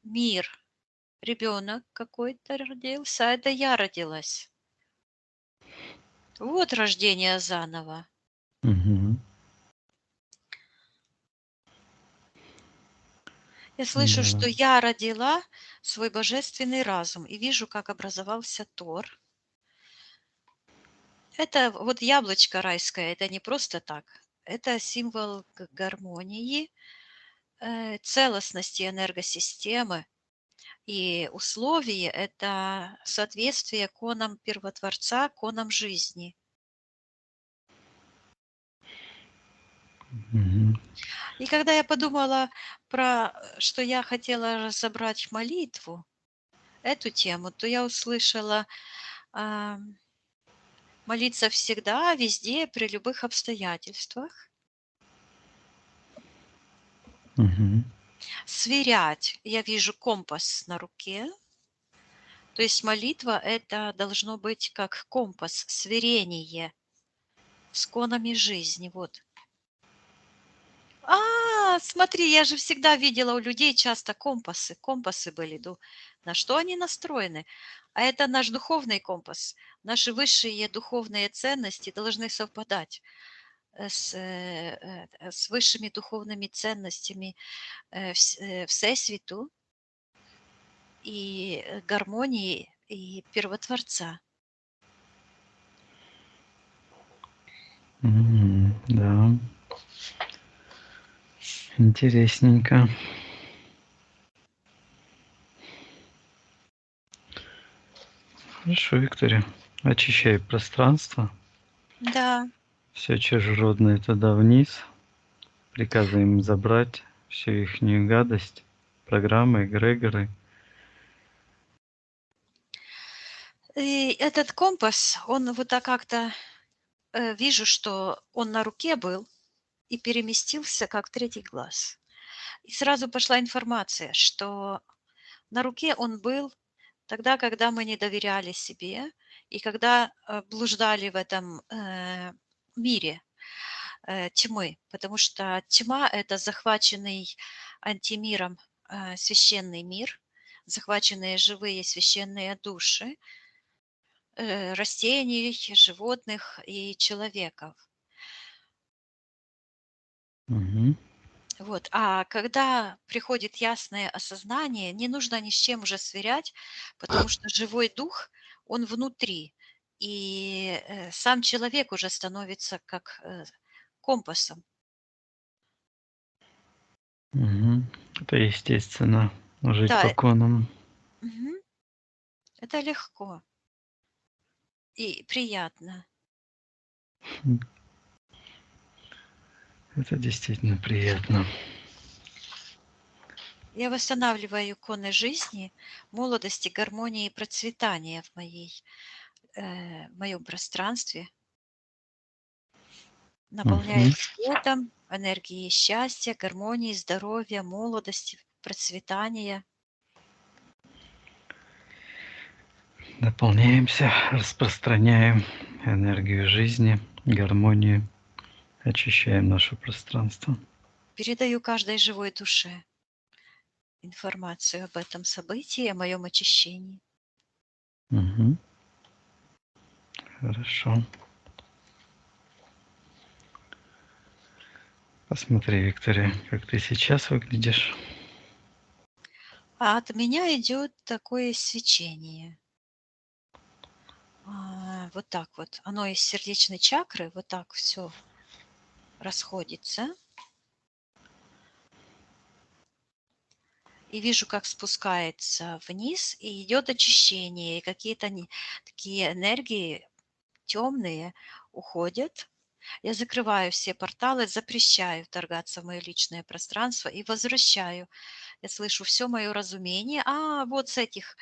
мир. Ребенок какой-то родился, а это я родилась. Вот рождение заново. мгм. Я слышу, Да. что я родила свой божественный разум и вижу, как образовался Тор. Это вот яблочко райское, это не просто так. Это символ гармонии, целостности энергосистемы. И условие– это соответствие конам Первотворца, конам жизни. Мгм. И когда я подумала про, что я хотела разобрать молитву, эту тему, то я услышала а, молиться всегда, везде, при любых обстоятельствах, Мгм. сверять. Я вижу компас на руке, то есть молитва– это должно быть как компас, сверение с конами жизни. Вот. Смотри, я же всегда видела у людей часто компасы. Компасы были. На что они настроены? А это наш духовный компас. Наши высшие духовные ценности должны совпадать с высшими духовными ценностями Всесвяту и гармонии и Первотворца. Да, интересненько. Хорошо, Виктория. Очищай пространство. Да, Все чужеродное туда вниз. Приказываем забрать всю ихнюю гадость, программы, эгрегоры. и этот компас, он вот так как-то, вижу, что он на руке был и переместился как третий глаз. И сразу пошла информация, что на руке он был тогда, когда мы не доверяли себе и когда блуждали в этом мире тьмы, потому что тьма– это захваченный антимиром священный мир, захваченные живые священные души растений, животных и человеков. Мгм. Вот. А когда приходит ясное осознание, не нужно ни с чем уже сверять, потому что живой дух, он внутри. И сам человек уже становится как компасом. Мгм. Это естественно. Жить Да, по конам. мгм, это легко и приятно. Это действительно приятно. Я восстанавливаю иконы жизни, молодости, гармонии и процветания в моем пространстве, наполняю Мгм. светом, энергией счастья, гармонии, здоровья, молодости, процветания. Наполняемся, распространяем энергию жизни, гармонию, очищаем наше пространство. Передаю каждой живой душе информацию об этом событии, о моем очищении. Мгм. Хорошо. Посмотри, Виктория, как ты сейчас выглядишь. А от меня идет такое свечение. Вот так вот. Оно из сердечной чакры вот так все расходится. И вижу, как спускается вниз, и идет очищение, и какие-то такие энергии темные уходят. Я закрываю все порталы, запрещаю вторгаться в мое личное пространство и возвращаю. Я слышу все мое разумение. Вот с этих,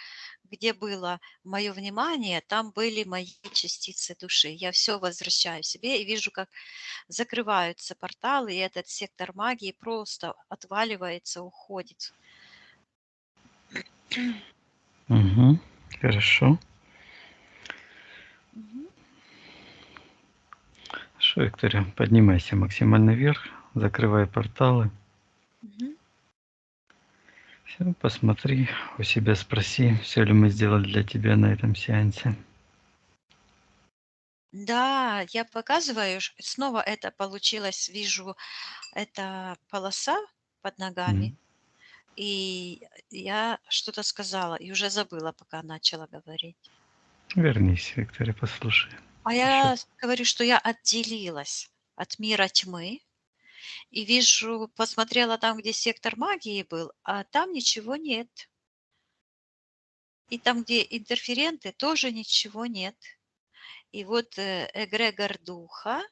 где было мое внимание, там были мои частицы души. Я все возвращаю себе и вижу, как закрываются порталы, и этот сектор магии просто отваливается, уходит. Угу. Хорошо. Мгм. Хорошо, Виктория, поднимайся максимально вверх, закрывай порталы. Мгм. Все, посмотри, у себя спроси, все ли мы сделали для тебя на этом сеансе. Да, я показываю, снова это получилось, вижу, это полоса под ногами, М. и я что-то сказала и уже забыла, пока начала говорить. Вернись, Виктория, послушай. А Еще. я говорю, что я отделилась от мира тьмы и вижу, посмотрела там, где сектор магии был, а там ничего нет. И там, где интерференты, тоже ничего нет. И вот эгрегор духа,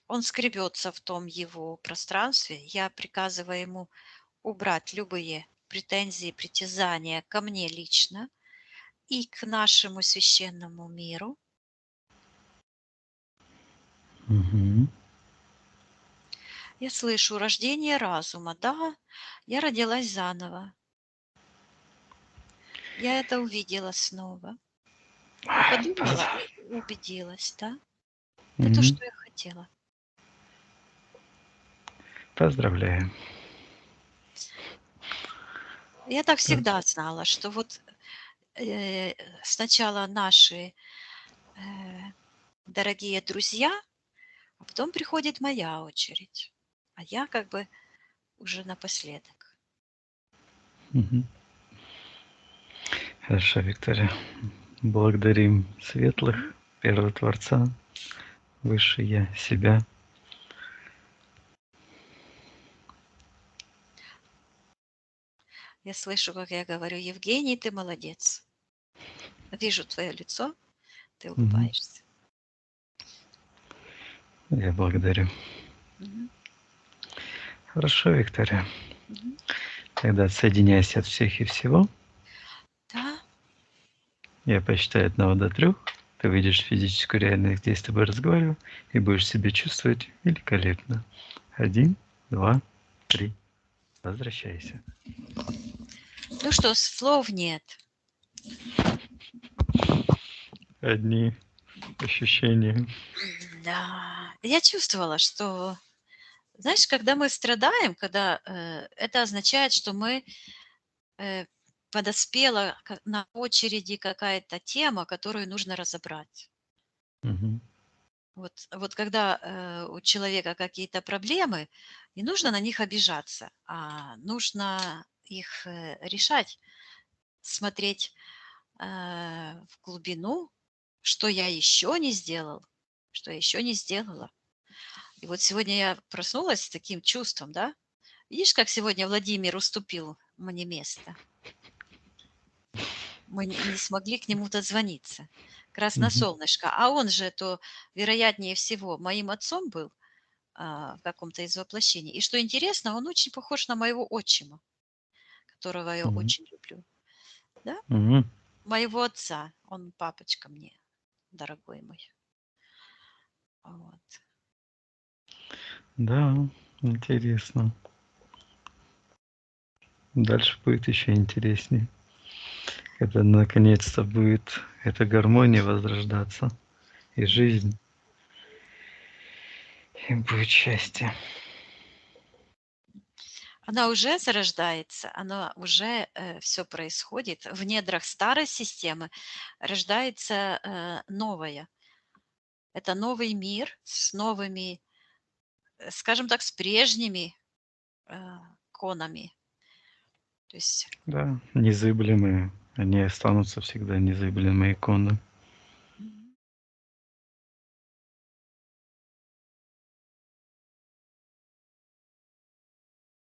он скребется в том его пространстве. Я приказываю ему убрать любые претензии, притязания ко мне лично и к нашему священному миру. Угу. Я слышу рождение разума. Да, я родилась заново. Я это увидела снова. И подумала, и убедилась, да? Это то, Мгм. что я хотела. Поздравляю. Я так П- всегда знала, что вот э, сначала наши э, дорогие друзья, а потом приходит моя очередь. А я как бы уже напоследок. Мгм. Хорошо, Виктория. Благодарим Мгм. светлых, первого Творца, Высшее Я, себя. Я слышу, как я говорю: Евгений, ты молодец. Вижу твое лицо, ты Мгм. улыбаешься. Я благодарю. Мгм. Хорошо, Виктория. Мгм. Тогда отсоединяйся от всех и всего. Да, Я посчитаю от 1 до 3. Ты выйдешь в физическую реальность, где я с тобой разговариваю, и будешь себя чувствовать великолепно. 1, 2, 3. Возвращайся. ну что, слов нет. Одни ощущения. Да, я чувствовала, что, знаешь, когда мы страдаем, когда это означает, что мы э, подоспела на очереди какая-то тема, которую нужно разобрать. Мгм. Вот когда у человека какие-то проблемы, не нужно на них обижаться, а нужно их решать, смотреть в глубину, что я еще не сделал, что я еще не сделала. И вот сегодня я проснулась с таким чувством, да? Видишь, как сегодня Владимир уступил мне место? Мы не смогли к нему дозвониться. Мгм. Красносолнышко. А он же, то, вероятнее всего, моим отцом был в каком-то из воплощений. И что интересно, он очень похож на моего отчима, которого я Мгм. очень люблю. Да? Мгм. Моего отца. Он папочка мне, дорогой мой. Вот. Да, интересно. Дальше будет еще интереснее. Когда наконец-то будет эта гармония возрождаться, и жизнь, и будет счастье. Она уже зарождается, она уже все происходит. В недрах старой системы рождается новая. Это новый мир с новыми, скажем так, с прежними конами. То есть Да, незыблемые. Они останутся всегда незыблемые иконы.